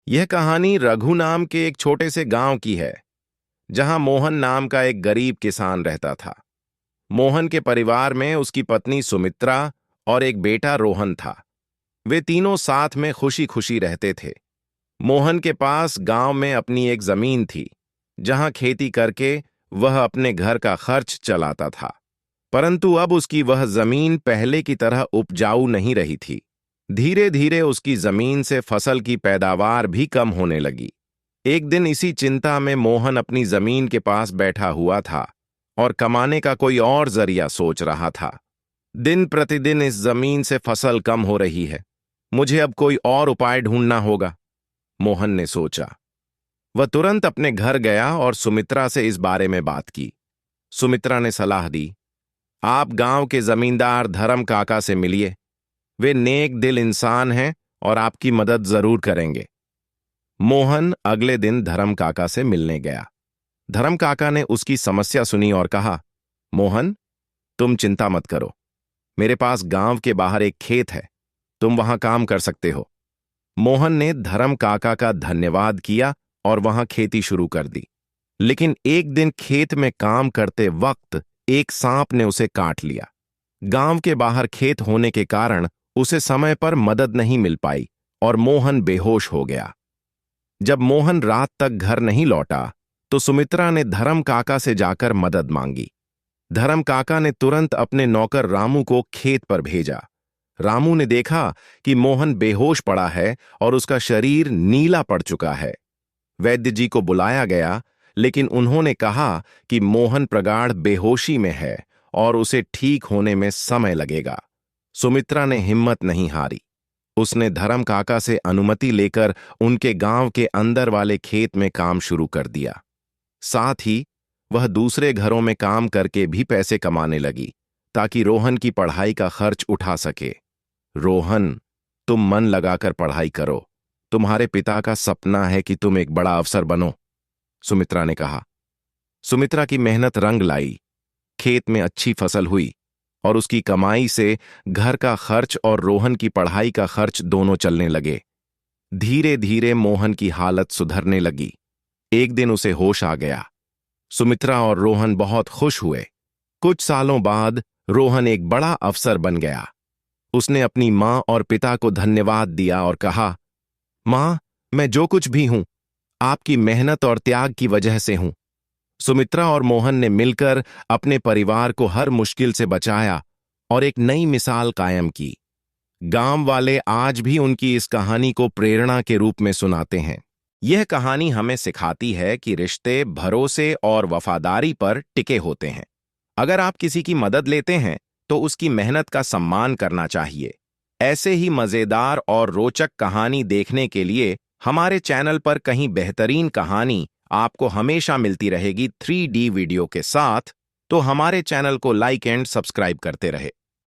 यह कहानी रघु नाम के एक छोटे से गांव की है, जहां मोहन नाम का एक गरीब किसान रहता था। मोहन के परिवार में उसकी पत्नी सुमित्रा और एक बेटा रोहन था। वे तीनों साथ में खुशी खुशी रहते थे। मोहन के पास गांव में अपनी एक जमीन थी, जहां खेती करके वह अपने घर का खर्च चलाता था। परंतु अब उसकी वह जमीन पहले की तरह उपजाऊ नहीं रही थी। धीरे धीरे उसकी जमीन से फसल की पैदावार भी कम होने लगी। एक दिन इसी चिंता में मोहन अपनी जमीन के पास बैठा हुआ था और कमाने का कोई और जरिया सोच रहा था। दिन प्रतिदिन इस जमीन से फसल कम हो रही है, मुझे अब कोई और उपाय ढूंढना होगा, मोहन ने सोचा। वह तुरंत अपने घर गया और सुमित्रा से इस बारे में बात की। सुमित्रा ने सलाह दी, आप गांव के जमींदार धर्म काका से मिलिए। वे नेक दिल इंसान हैं और आपकी मदद जरूर करेंगे। मोहन अगले दिन धर्म काका से मिलने गया। धर्म काका ने उसकी समस्या सुनी और कहा, मोहन, तुम चिंता मत करो। मेरे पास गांव के बाहर एक खेत है, तुम वहां काम कर सकते हो। मोहन ने धर्म काका का धन्यवाद किया और वहां खेती शुरू कर दी। लेकिन एक दिन खेत में काम करते वक्त एक सांप ने उसे काट लिया। गांव के बाहर खेत होने के कारण उसे समय पर मदद नहीं मिल पाई और मोहन बेहोश हो गया। जब मोहन रात तक घर नहीं लौटा तो सुमित्रा ने धर्म काका से जाकर मदद मांगी। धर्म काका ने तुरंत अपने नौकर रामू को खेत पर भेजा। रामू ने देखा कि मोहन बेहोश पड़ा है और उसका शरीर नीला पड़ चुका है। वैद्य जी को बुलाया गया, लेकिन उन्होंने कहा कि मोहन प्रगाढ़ बेहोशी में है और उसे ठीक होने में समय लगेगा। सुमित्रा ने हिम्मत नहीं हारी। उसने धर्म काका से अनुमति लेकर उनके गांव के अंदर वाले खेत में काम शुरू कर दिया। साथ ही वह दूसरे घरों में काम करके भी पैसे कमाने लगी, ताकि रोहन की पढ़ाई का खर्च उठा सके। रोहन, तुम मन लगाकर पढ़ाई करो। तुम्हारे पिता का सपना है कि तुम एक बड़ा अफसर बनो, सुमित्रा ने कहा। सुमित्रा की मेहनत रंग लाई। खेत में अच्छी फसल हुई और उसकी कमाई से घर का खर्च और रोहन की पढ़ाई का खर्च दोनों चलने लगे। धीरे धीरे मोहन की हालत सुधरने लगी। एक दिन उसे होश आ गया। सुमित्रा और रोहन बहुत खुश हुए। कुछ सालों बाद रोहन एक बड़ा अफसर बन गया। उसने अपनी मां और पिता को धन्यवाद दिया और कहा, मां, मैं जो कुछ भी हूं, आपकी मेहनत और त्याग की वजह से हूं। सुमित्रा और मोहन ने मिलकर अपने परिवार को हर मुश्किल से बचाया और एक नई मिसाल कायम की। गांव वाले आज भी उनकी इस कहानी को प्रेरणा के रूप में सुनाते हैं। यह कहानी हमें सिखाती है कि रिश्ते भरोसे और वफादारी पर टिके होते हैं। अगर आप किसी की मदद लेते हैं तो उसकी मेहनत का सम्मान करना चाहिए। ऐसे ही मजेदार और रोचक कहानी देखने के लिए हमारे चैनल पर कहीं बेहतरीन कहानी आपको हमेशा मिलती रहेगी 3D वीडियो के साथ। तो हमारे चैनल को लाइक एंड सब्सक्राइब करते रहे।